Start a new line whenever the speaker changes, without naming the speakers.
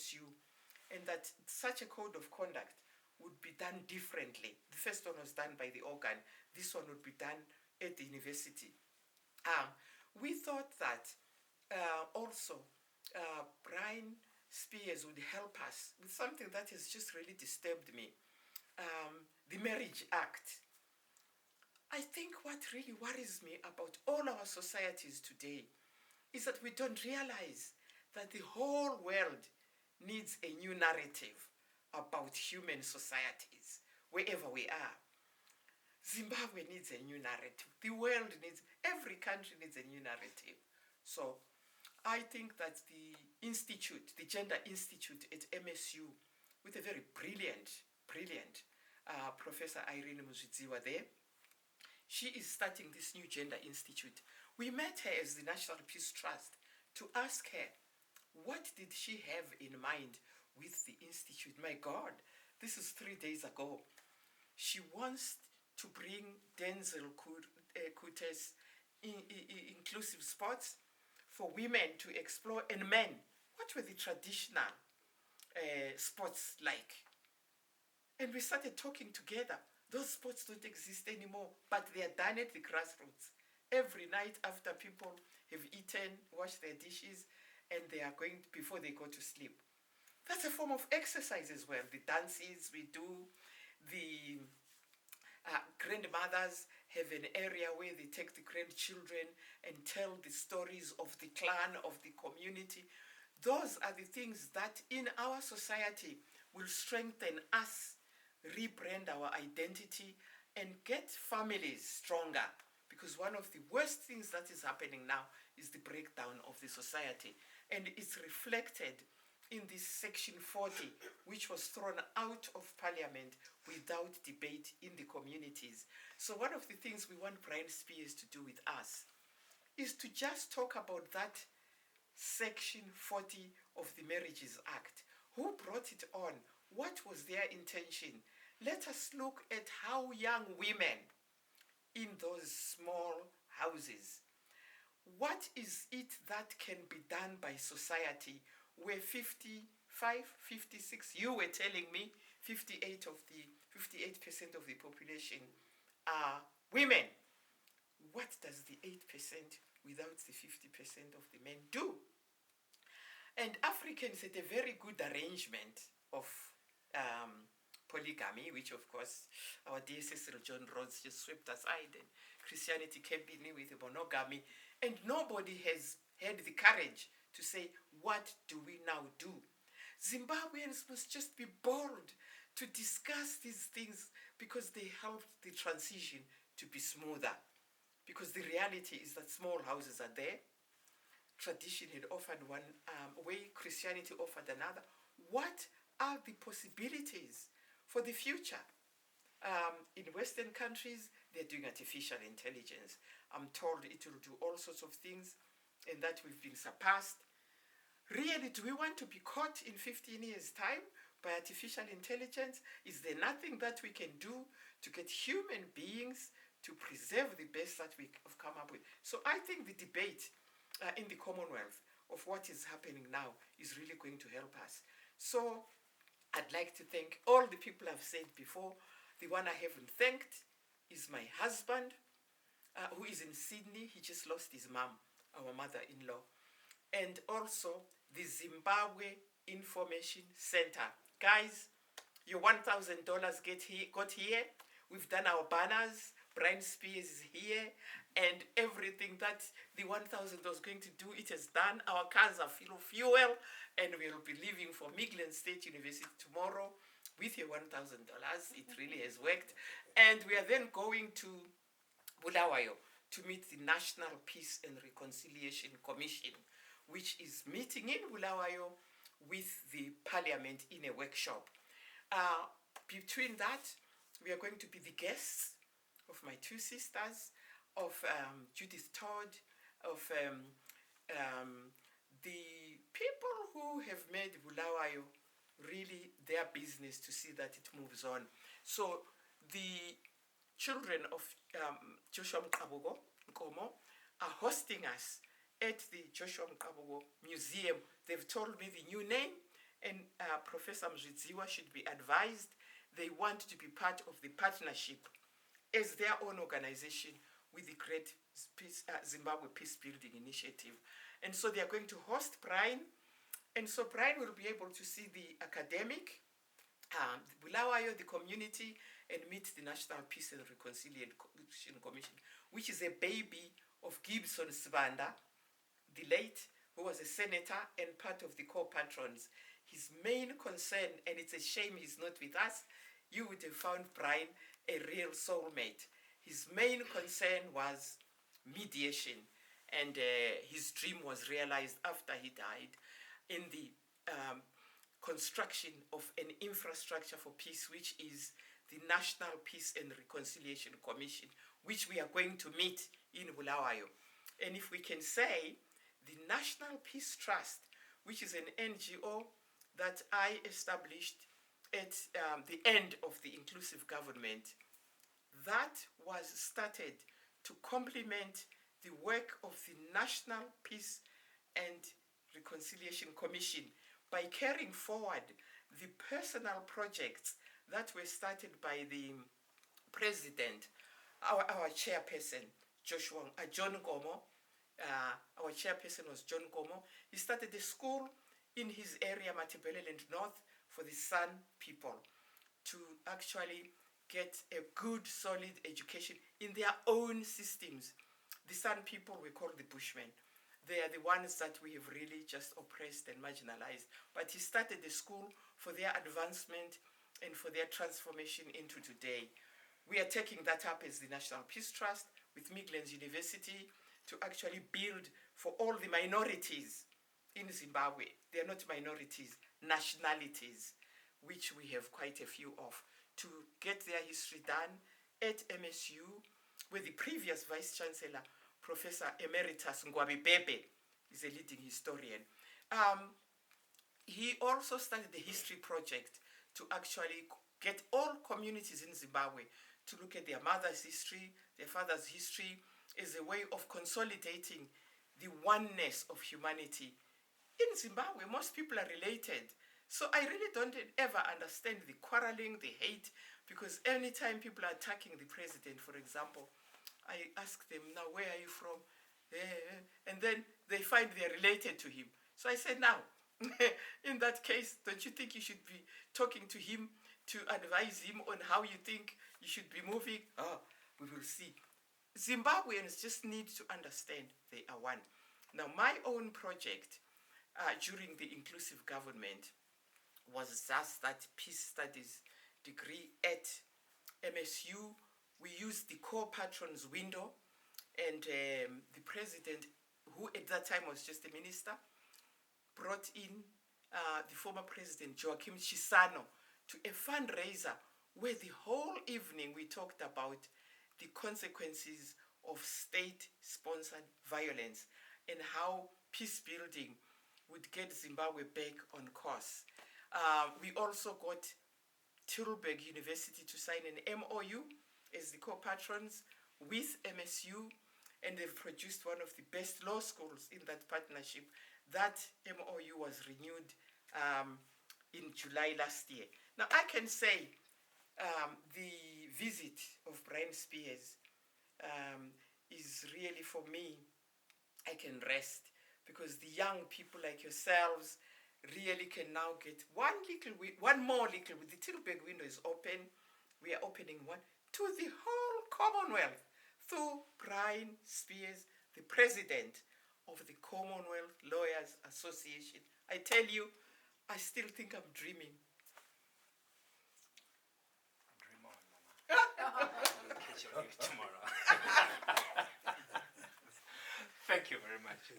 MSU, and that such a code of conduct would be done differently. The first one was done by the organ. This one would be done at the university. We thought that also Brian Spears would help us with something that has just really disturbed me. The Marriage Act. I think what really worries me about all our societies today is that we don't realize that the whole world needs a new narrative about human societies, wherever we are. Zimbabwe needs a new narrative. The world needs, every country needs a new narrative. So I think that the institute, the Gender Institute at MSU, with a very brilliant Professor Irene Muzvidziwa there, she is starting this new Gender Institute. We met her as the National Peace Trust to ask her, what did she have in mind with the Institute? My God, this is 3 days ago. She wants to bring Denzel Kuta's inclusive sports for women to explore, and men. What were the traditional sports like? And we started talking together. Those sports don't exist anymore, but they are done at the grassroots. Every night after people have eaten, washed their dishes, and they are going before they go to sleep. That's a form of exercise as well. The dances we do, the grandmothers have an area where they take the grandchildren and tell the stories of the clan, of the community. Those are the things that in our society will strengthen us, rebrand our identity, and get families stronger. Because one of the worst things that is happening now is the breakdown of the society. And it's reflected in this Section 40, which was thrown out of Parliament without debate in the communities. So one of the things we want Brian Spears to do with us is to just talk about that Section 40 of the Marriages Act. Who brought it on? What was their intention? Let us look at how young women in those small houses, what is it that can be done by society where 55, 56, you were telling me 58% of the population are women. What does the 8% without the 50% of the men do? And Africans had a very good arrangement of polygamy, which of course our dear Cecil John Rhodes just swept aside, and Christianity came in with monogamy, and nobody has had the courage to say, what do we now do? Zimbabweans must just be bold to discuss these things because they help the transition to be smoother. Because the reality is that small houses are there. Tradition had offered one way, Christianity offered another. What are the possibilities for the future? In Western countries, they're doing artificial intelligence. I'm told it will do all sorts of things, and that we've been surpassed. Really, do we want to be caught in 15 years' time by artificial intelligence? Is there nothing that we can do to get human beings to preserve the best that we have come up with? So I think the debate in the Commonwealth of what is happening now is really going to help us. So I'd like to thank all the people I've said before. The one I haven't thanked is my husband, who is in Sydney. He just lost his mom, our mother-in-law. And also the Zimbabwe Information Center. Guys, your $1,000 got here. We've done our banners. Brian Spears is here. And everything that the 1,000 was going to do, it has done. Our cars are full of fuel. And we'll be leaving for Midland State University tomorrow with your $1,000. It really has worked. And we are then going to Bulawayo to meet the National Peace and Reconciliation Commission, which is meeting in Bulawayo with the Parliament in a workshop. Between that, we are going to be the guests of my two sisters, of Judith Todd, of the people who have made Bulawayo really their business to see that it moves on. So the children of Joshua Mkabogo Nkomo are hosting us at the Joshua Mkabogo Museum. They've told me the new name, and Professor Mzvidziwa should be advised. They want to be part of the partnership as their own organization with the Great Zimbabwe Peacebuilding Initiative. And so they are going to host Brian. And so Brian will be able to see the academic, the Bulawayo, the community, and meet the National Peace and Reconciliation Commission, which is a baby of Gibson Sibanda, the late, who was a senator and part of the co-patrons. His main concern, and it's a shame he's not with us, you would have found Brian a real soulmate. His main concern was mediation, and his dream was realized after he died in the construction of an infrastructure for peace, which is the National Peace and Reconciliation Commission, which we are going to meet in Bulawayo. And if we can say, the National Peace Trust, which is an NGO that I established at the end of the inclusive government, that was started to complement the work of the National Peace and Reconciliation Commission by carrying forward the personal projects that were started by the president, our chairperson, John Gomo. Our chairperson was John Gomo. He started a school in his area, Matebeleland North, for the San people to actually get a good, solid education in their own systems. The San people we call the Bushmen. They are the ones that we have really just oppressed and marginalized. But he started the school for their advancement and for their transformation into today. We are taking that up as the National Peace Trust with Midlands University to actually build for all the minorities in Zimbabwe. They are not minorities, nationalities, which we have quite a few of, to get their history done at MSU, where the previous Vice Chancellor, Professor Emeritus Ngwabi Bebe, is a leading historian. He also started the history project to actually get all communities in Zimbabwe to look at their mother's history, their father's history, as a way of consolidating the oneness of humanity. In Zimbabwe, most people are related. So I really don't ever understand the quarreling, the hate, because anytime people are attacking the president, for example, I ask them, now, where are you from? And then they find they're related to him. So I said, now, in that case, don't you think you should be talking to him to advise him on how you think you should be moving? Oh, we will see. Zimbabweans just need to understand they are one. Now, my own project during the inclusive government was just that peace studies degree at MSU. We used the co-patrons window, and the president, who at that time was just a minister, brought in the former president Joaquim Chissano to a fundraiser where the whole evening we talked about the consequences of state-sponsored violence and how peace building would get Zimbabwe back on course. We also got Tilburg University to sign an MOU as the co-patrons with MSU, and they've produced one of the best law schools in that partnership. That MOU was renewed in July last year. Now, I can say the visit of Brian Spears is really, for me, I can rest, because the young people like yourselves really can now get one more little, the Tilburg window is open. We are opening one to the whole Commonwealth through Brian Spears, the president of the Commonwealth Lawyers Association. I tell you, I still think I'm dreaming.
Dream on, Mama. We'll catch your news tomorrow. Thank you very much.